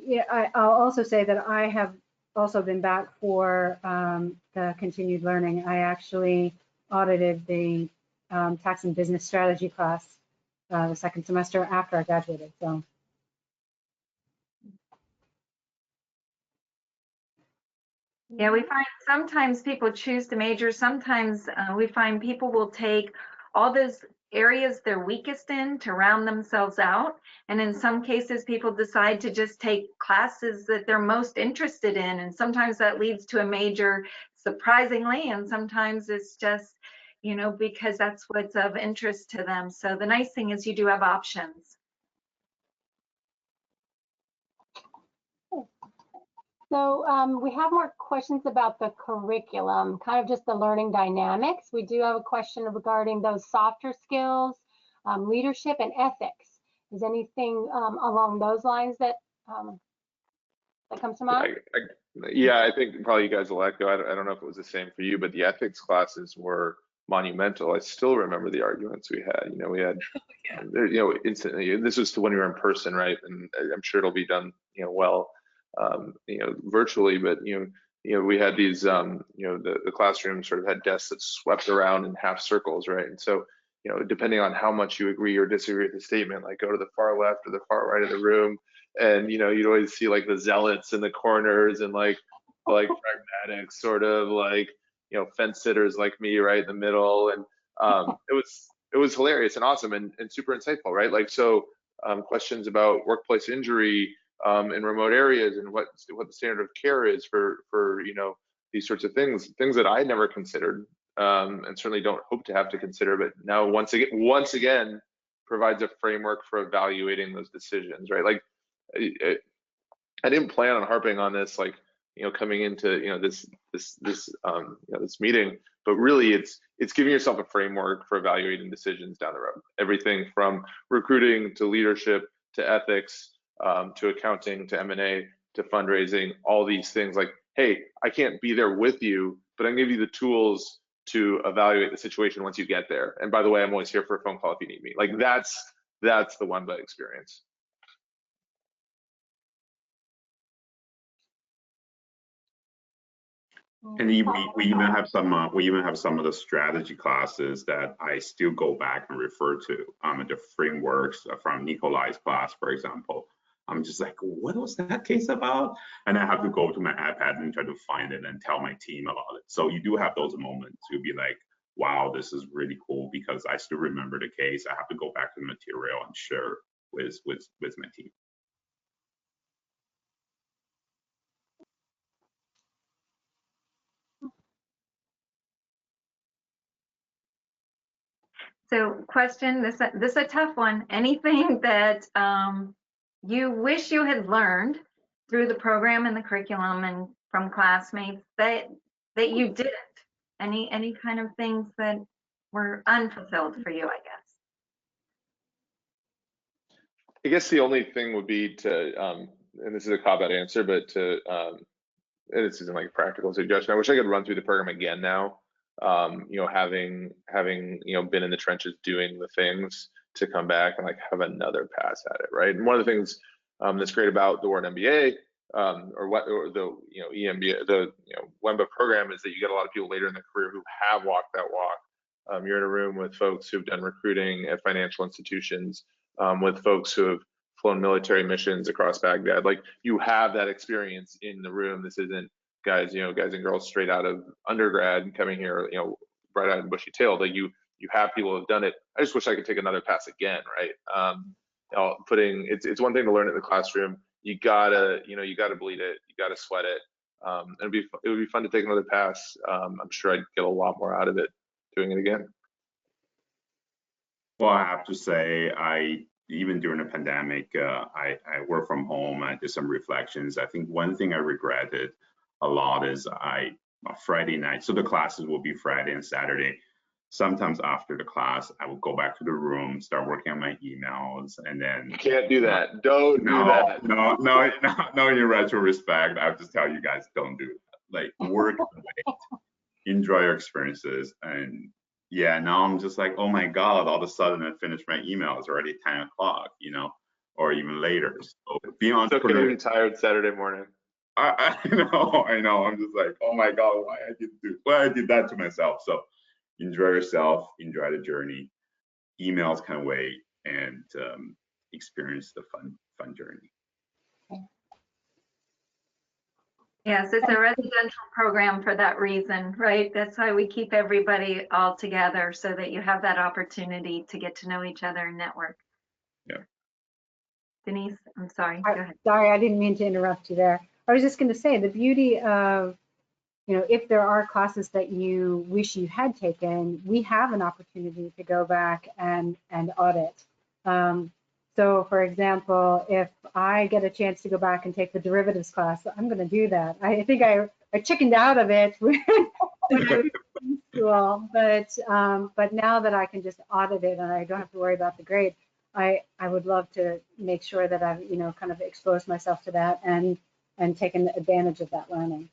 yeah, I'll also say that I have also been back for the continued learning. I actually audited the tax and business strategy class the second semester after I graduated. So. Yeah, we find sometimes people choose to major. Sometimes we find people will take all those areas they're weakest in to round themselves out. And in some cases, people decide to just take classes that they're most interested in. And sometimes that leads to a major, surprisingly, and sometimes it's just, you know, because that's what's of interest to them. So the nice thing is you do have options. So we have more questions about the curriculum, kind of just the learning dynamics. We do have a question regarding those softer skills, leadership and ethics. Is anything along those lines that comes to mind? Yeah, I think probably you guys will echo. I don't know if it was the same for you, but the ethics classes were monumental. I still remember the arguments we had. You know, we had, you know, instantly. This was to when we were in person, right? And I'm sure it'll be done, you know, well, you know, virtually. But you know, we had these, you know, the classroom sort of had desks that swept around in half circles, right? And so, you know, depending on how much you agree or disagree with the statement, like go to the far left or the far right of the room. And, you know, you'd always see like the zealots in the corners and like pragmatic sort of like, you know, fence sitters like me right in the middle. And it was hilarious and awesome and super insightful, right? Like, so questions about workplace injury in remote areas and what the standard of care is for, you know, these sorts of things that I never considered and certainly don't hope to have to consider, but now once again provides a framework for evaluating those decisions, right? Like, I didn't plan on harping on this, like, you know, coming into, you know, this meeting, but really it's giving yourself a framework for evaluating decisions down the road. Everything from recruiting to leadership to ethics to accounting to M&A to fundraising, all these things. Like, hey, I can't be there with you, but I can give you the tools to evaluate the situation once you get there. And by the way, I'm always here for a phone call if you need me. Like, that's the WEMBA experience. And we even have some of the strategy classes that I still go back and refer to. The frameworks from Nikolai's class, for example. I'm just like, what was that case about? And I have to go to my iPad and try to find it and tell my team about it. So you do have those moments to be like, wow, this is really cool because I still remember the case. I have to go back to the material and share with my team. So question, this is a tough one. Anything that you wish you had learned through the program and the curriculum and from classmates that you didn't? Any kind of things that were unfulfilled for you, I guess? I guess the only thing would be to, and this is a cop-out answer, but to, and this isn't like a practical suggestion. I wish I could run through the program again now. You know, having you know been in the trenches doing the things to come back and like have another pass at it, right? And one of the things that's great about the Wharton MBA or the EMBA, the WEMBA program is that you get a lot of people later in their career who have walked that walk. You're in a room with folks who've done recruiting at financial institutions, with folks who have flown military missions across Baghdad. Like, you have that experience in the room. This isn't guys and girls straight out of undergrad coming here, bright-eyed and bushy-tailed. Like, you have people who have done it. I just wish I could take another pass again, right? It's one thing to learn it in the classroom. You gotta bleed it. You gotta sweat it. It would be fun to take another pass. I'm sure I'd get a lot more out of it doing it again. Well, I have to say, even during the pandemic, I work from home. I did some reflections. I think one thing I regretted a lot is Friday night. So the classes will be Friday and Saturday. Sometimes after the class, I would go back to the room, start working on my emails, and then you can't do that. Don't do that. No. In retrospect, I have to tell you guys, don't do that. Like, work, enjoy your experiences, and yeah, now I'm just like, oh my God, all of a sudden I finished my email. It's already 10 o'clock, you know, or even later. So being It's okay to entrepreneur, be tired Saturday morning. I know. I'm just like, oh my God, why I did that to myself. So enjoy yourself, enjoy the journey. Emails can wait, and experience the fun journey. Yes, it's a residential program for that reason, right? That's why we keep everybody all together so that you have that opportunity to get to know each other and network. Yeah. Denise, I'm sorry, go ahead. Sorry, I didn't mean to interrupt you there. I was just going to say the beauty of, you know, if there are classes that you wish you had taken, we have an opportunity to go back and audit. So for example, if I get a chance to go back and take the derivatives class, I'm going to do that. I think I chickened out of it when I was in school, but now that I can just audit it and I don't have to worry about the grade, I would love to make sure that I've, you know, kind of exposed myself to that and taken advantage of that learning.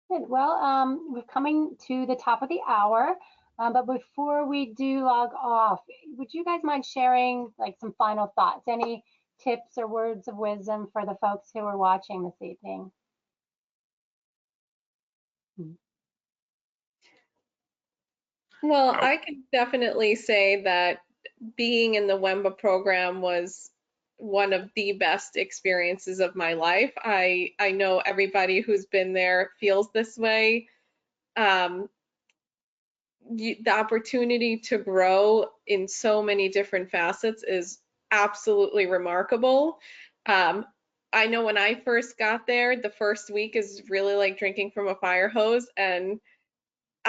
Good. Well, we're coming to the top of the hour, but before we do log off, would you guys mind sharing like some final thoughts? Any tips or words of wisdom for the folks who are watching this evening? Well, I can definitely say that being in the WEMBA program was one of the best experiences of my life. I know everybody who's been there feels this way. The opportunity to grow in so many different facets is absolutely remarkable. I know when I first got there, the first week is really like drinking from a fire hose, and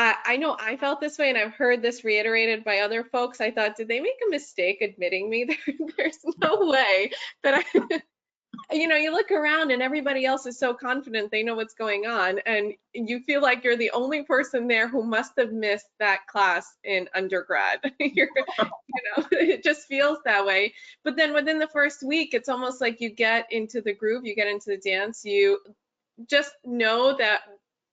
I know I felt this way, and I've heard this reiterated by other folks. I thought, did they make a mistake admitting me? There's no way that you look around and everybody else is so confident they know what's going on, and you feel like you're the only person there who must have missed that class in undergrad. It just feels that way. But then within the first week, it's almost like you get into the groove, you get into the dance, you just know that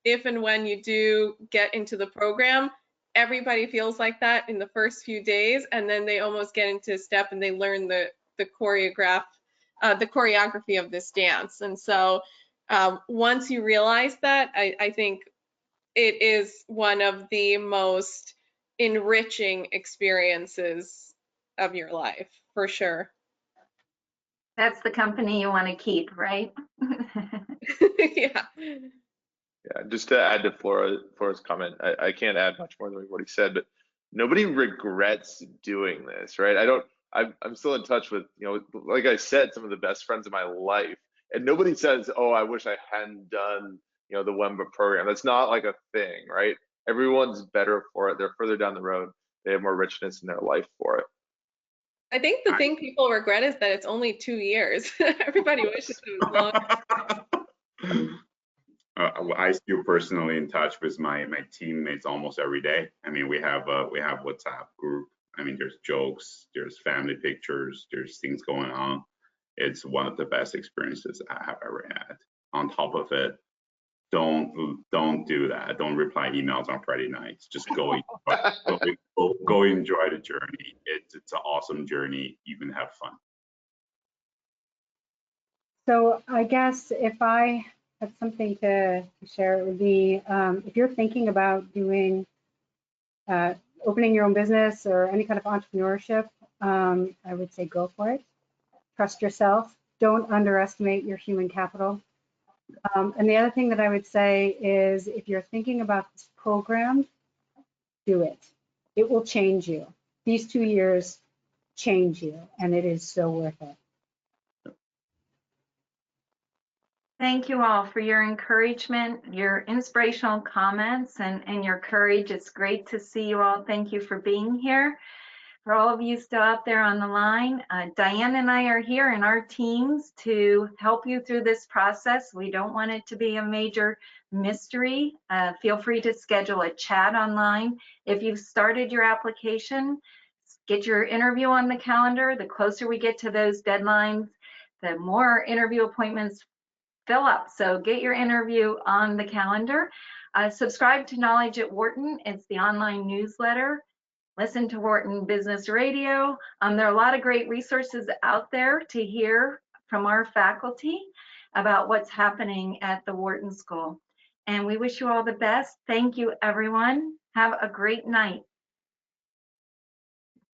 if and when you do get into the program, everybody feels like that in the first few days, and then they almost get into step and they learn the choreography of this dance. And so once you realize that, I think it is one of the most enriching experiences of your life, for sure. That's the company you want to keep, right? Yeah. Yeah, just to add to Flora's comment, I can't add much more than what he said, but nobody regrets doing this, right? I'm still in touch with, like I said, some of the best friends of my life, and nobody says, oh, I wish I hadn't done, the WEMBA program. That's not like a thing, right? Everyone's better for it. They're further down the road. They have more richness in their life for it. I think the thing people regret is that it's only 2 years. Everybody wishes it was longer. I still personally in touch with my teammates almost every day. I mean, we have WhatsApp group. I mean, there's jokes, there's family pictures, there's things going on. It's one of the best experiences I have ever had. On top of it, don't do that. Don't reply emails on Friday nights. Just go enjoy the journey. It's an awesome journey. You can have fun. So I guess if I have something to share, it would be if you're thinking about doing opening your own business or any kind of entrepreneurship, I would say go for it. Trust yourself. Don't underestimate your human capital. And the other thing that I would say is if you're thinking about this program, do it. It will change you. These 2 years change you, and it is so worth it. Thank you all for your encouragement, your inspirational comments, and your courage. It's great to see you all. Thank you for being here. For all of you still out there on the line, Diane and I are here in our teams to help you through this process. We don't want it to be a major mystery. Feel free to schedule a chat online. If you've started your application, get your interview on the calendar. The closer we get to those deadlines, the more interview appointments fill up. So get your interview on the calendar. Subscribe to Knowledge at Wharton. It's the online newsletter. Listen to Wharton Business Radio. There are a lot of great resources out there to hear from our faculty about what's happening at the Wharton School. And we wish you all the best. Thank you, everyone. Have a great night.